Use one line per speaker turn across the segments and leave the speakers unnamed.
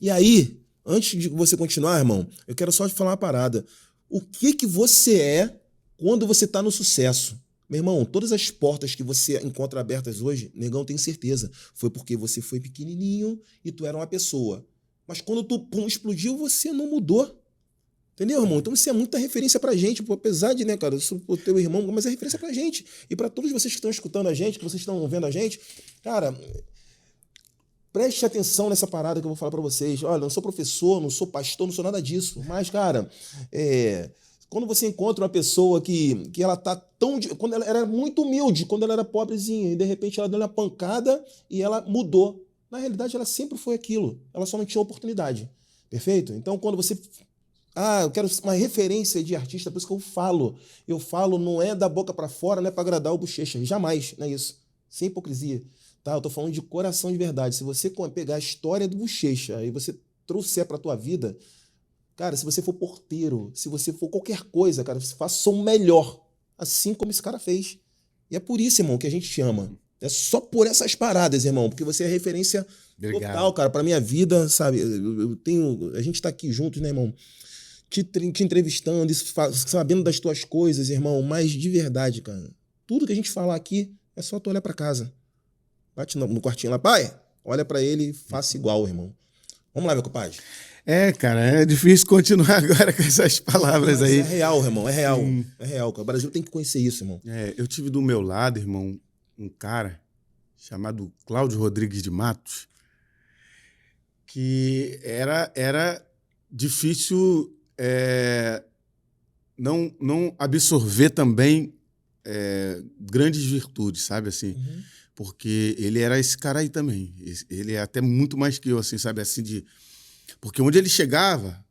E aí, antes de você continuar, irmão, eu quero só te falar uma parada. O que você é quando você tá no sucesso? Meu irmão, todas as portas que você encontra abertas hoje, negão, tem certeza, foi porque você foi pequenininho e tu era uma pessoa. Mas quando tu explodiu, você não mudou. Entendeu, irmão? Então isso é muita referência pra gente, pô, apesar de, né, cara, isso o teu irmão, mas é referência pra gente. E pra todos vocês que estão escutando a gente, que vocês estão vendo a gente, cara, preste atenção nessa parada que eu vou falar pra vocês. Olha, eu não sou professor, não sou pastor, não sou nada disso. Mas, cara, quando você encontra uma pessoa que ela tá tão... Quando ela era muito humilde, quando ela era pobrezinha, e de repente ela deu uma pancada e ela mudou. Na realidade, ela sempre foi aquilo. Ela só não tinha oportunidade. Perfeito? Então, quando você... eu quero uma referência de artista, por isso que eu falo. Eu falo, não é da boca pra fora, não é pra agradar o bochecha. Jamais, não é isso. Sem hipocrisia. Tá? Eu tô falando de coração de verdade. Se você pegar a história do bochecha e você trouxer pra tua vida, cara, se você for porteiro, se você for qualquer coisa, cara, você faça o melhor. Assim como esse cara fez. E é por isso, irmão, que a gente te ama. É só por essas paradas, irmão, porque você é referência total, cara, pra minha vida, sabe? A gente tá aqui juntos, né, irmão? Te entrevistando, sabendo das tuas coisas, irmão, mas de verdade, cara. Tudo que a gente falar aqui é só tu olhar pra casa. Bate no quartinho lá, pai, olha pra ele e faça igual, irmão. Vamos lá, meu compadre.
Cara, é difícil continuar agora com essas palavras aí.
É real, irmão, é real. É real, cara. O Brasil tem que conhecer isso, irmão.
Eu tive do meu lado, irmão, um cara chamado Cláudio Rodrigues de Matos, que era difícil não absorver também grandes virtudes, sabe, assim?
Uhum.
Porque ele era esse cara aí também. Ele é até muito mais que eu, assim, sabe, assim, porque onde ele chegava,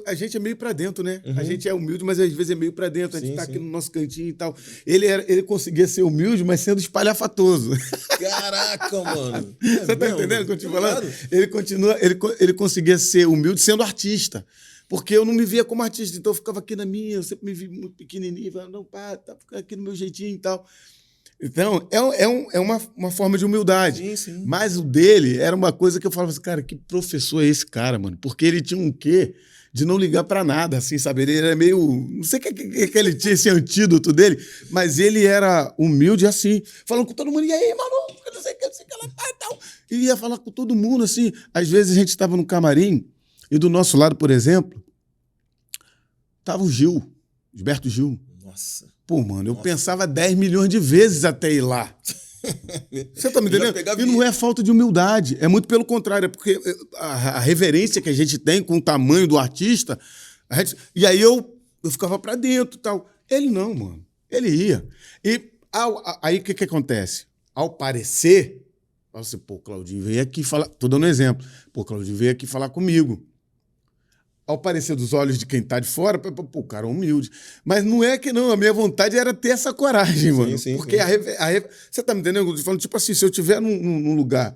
a gente é meio pra dentro, né?
Uhum.
A gente é humilde, mas às vezes é meio pra dentro. A gente
Sim,
tá
sim.
aqui no nosso cantinho e tal. Ele conseguia ser humilde, mas sendo espalhafatoso.
Caraca, mano.
Você tá entendendo o que eu tô te falando? Ele conseguia ser humilde sendo artista. Porque eu não me via como artista, então eu ficava aqui na minha, eu sempre me vi muito pequenininho, falando, não, pá, tá ficando aqui no meu jeitinho e tal. Então, é uma forma de humildade.
Sim, sim.
Mas o dele era uma coisa que eu falava assim, cara, que professor é esse cara, mano? Porque ele tinha um quê de não ligar pra nada, assim, sabe? Ele era meio... Não sei o que ele tinha, esse antídoto dele, mas ele era humilde assim, falando com todo mundo, e aí, maluco, não sei o que ela faz e tal. E ia falar com todo mundo, assim. Às vezes a gente estava no camarim, e do nosso lado, por exemplo, tava o Gil, Gilberto Gil.
Nossa.
Pô, mano, eu pensava 10 milhões de vezes até ir lá. Você tá me entendendo? E não é falta de humildade, é muito pelo contrário, é porque a reverência que a gente tem com o tamanho do artista, e aí eu ficava pra dentro e tal. Ele não, mano. Ele ia. E aí o que acontece? Ao parecer, fala assim, pô, Claudinho veio aqui falar, tô dando um exemplo, pô, Claudinho veio aqui falar comigo. Ao parecer dos olhos de quem tá de fora, pô, o cara é humilde. Mas não é que não, a minha vontade era ter essa coragem, mano.
Sim,
porque sim. Você tá me entendendo? Eu tô falando, tipo assim, se eu estiver num lugar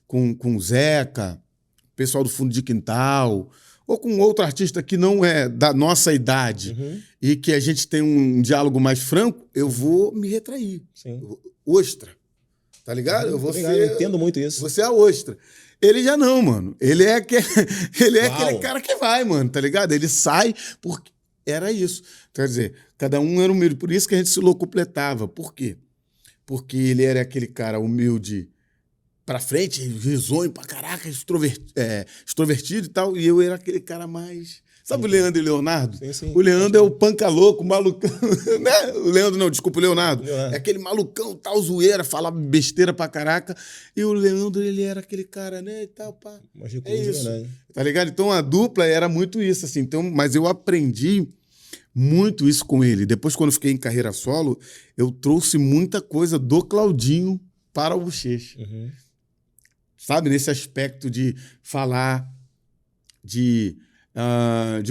com o Zeca, pessoal do fundo de quintal, ou com outro artista que não é da nossa idade, e que a gente tem um diálogo mais franco, eu vou me retrair.
Sim.
Ostra. Tá ligado? Eu vou
ser... Eu entendo muito isso.
Você é a ostra. Ele já não, mano. Ele é aquele cara que vai, mano, tá ligado? Ele sai porque era isso. Quer dizer, cada um era humilde. Por isso que a gente se locupletava. Por quê? Porque ele era aquele cara humilde pra frente, risonho pra caraca, extrovertido e tal. E eu era aquele cara mais... Sabe o Leandro e Leonardo?
Sim, sim.
O Leandro é o panca louco, o malucão. Né? O Leandro não, desculpa, o Leonardo. É aquele malucão, tal, zoeira, fala besteira pra caraca. E o Leandro, ele era aquele cara, né, e tal, pá. É isso. Tá ligado? Então a dupla era muito isso, assim. Então, mas eu aprendi muito isso com ele. Depois, quando eu fiquei em carreira solo, eu trouxe muita coisa do Claudinho para o Bochecha. Sabe? Nesse aspecto de falar, de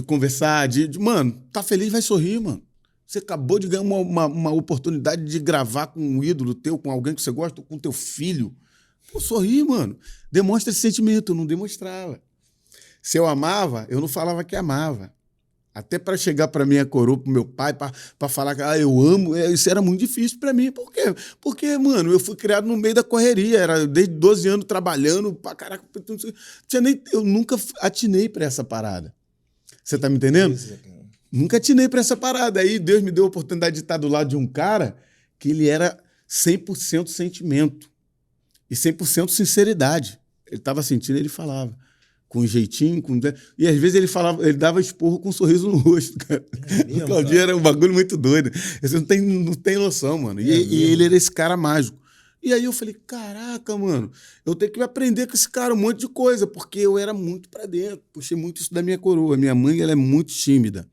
conversar, mano, tá feliz, vai sorrir, mano. Você acabou de ganhar uma oportunidade de gravar com um ídolo teu, com alguém que você gosta, com teu filho. Pô, sorri, mano. Demonstra esse sentimento. Eu não demonstrava. Se eu amava, eu não falava que amava. Até para chegar para minha coroa, pro meu pai, para falar que eu amo, isso era muito difícil para mim. Por quê? Porque, mano, eu fui criado no meio da correria, era desde 12 anos trabalhando, pra caraca, eu nunca atinei para essa parada. Você tá me entendendo? Nunca atinei para essa parada. Aí Deus me deu a oportunidade de estar do lado de um cara que ele era 100% sentimento e 100% sinceridade. Ele estava sentindo, ele falava. Com um jeitinho, e às vezes ele dava esporro com um sorriso no rosto, cara. O Claudinho era um bagulho muito doido. Você não tem noção, mano. E ele era esse cara mágico. E aí eu falei, caraca, mano, eu tenho que aprender com esse cara um monte de coisa, porque eu era muito pra dentro, puxei muito isso da minha coroa. Minha mãe, ela é muito tímida,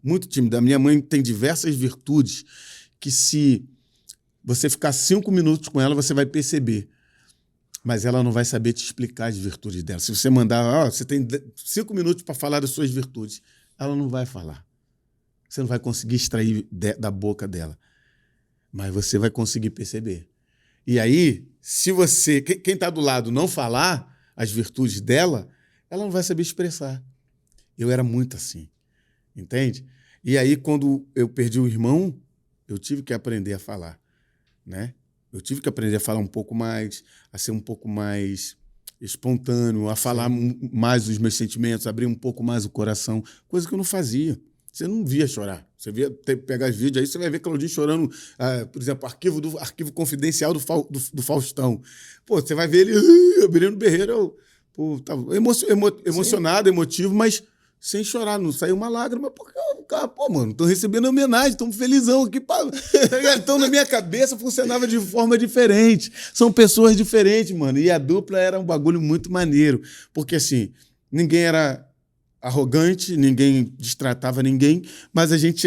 muito tímida. A minha mãe tem diversas virtudes que se você ficar 5 minutos com ela, você vai perceber. Mas ela não vai saber te explicar as virtudes dela. Se você mandar, você tem 5 minutos para falar das suas virtudes, ela não vai falar. Você não vai conseguir extrair da boca dela. Mas você vai conseguir perceber. E aí, se você, quem está do lado, não falar as virtudes dela, ela não vai saber expressar. Eu era muito assim, entende? E aí, quando eu perdi o irmão, eu tive que aprender a falar, né? Eu tive que aprender a falar um pouco mais, a ser um pouco mais espontâneo, a falar mais dos meus sentimentos, abrir um pouco mais o coração, coisa que eu não fazia. Você não via chorar. Você via pegar os vídeos aí, você vai ver Claudinho chorando, por exemplo, arquivo confidencial do Faustão. Pô, você vai ver ele abrindo berreiro, emocionado, emotivo, mas sem chorar, não saiu uma lágrima, porque, mano, tô recebendo homenagem, tô felizão aqui. Então, na minha cabeça, funcionava de forma diferente. São pessoas diferentes, mano. E a dupla era um bagulho muito maneiro. Porque, assim, ninguém era arrogante, ninguém destratava ninguém, mas a gente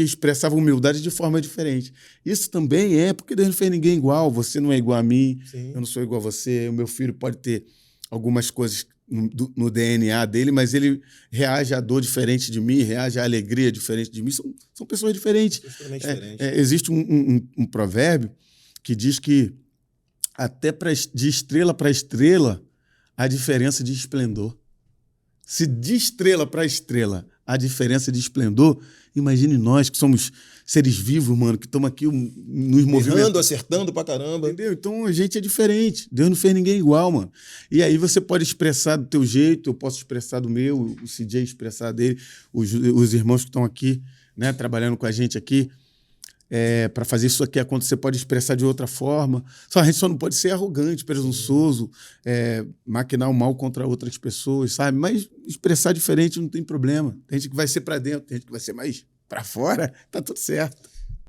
expressava humildade de forma diferente. Isso também porque Deus não fez ninguém igual. Você não é igual a mim, eu não sou igual a você. O meu filho pode ter algumas coisas no DNA dele, mas ele reage à dor diferente de mim, reage à alegria diferente de mim. São pessoas diferentes. Existe um provérbio que diz que até de estrela para estrela há diferença de esplendor. Se de estrela para estrela há diferença de esplendor, imagine nós que somos seres vivos, mano, que estamos aqui nos movimentando,
acertando pra caramba.
Entendeu? Então a gente é diferente. Deus não fez ninguém igual, mano. E aí você pode expressar do teu jeito, eu posso expressar do meu, o CJ expressar dele, os irmãos que estão aqui, né, trabalhando com a gente aqui, para fazer isso aqui acontecer, pode expressar de outra forma. A gente só não pode ser arrogante, presunçoso, maquinar o mal contra outras pessoas, sabe? Mas expressar diferente não tem problema. Tem gente que vai ser para dentro, tem gente que vai ser mais para fora, tá tudo certo.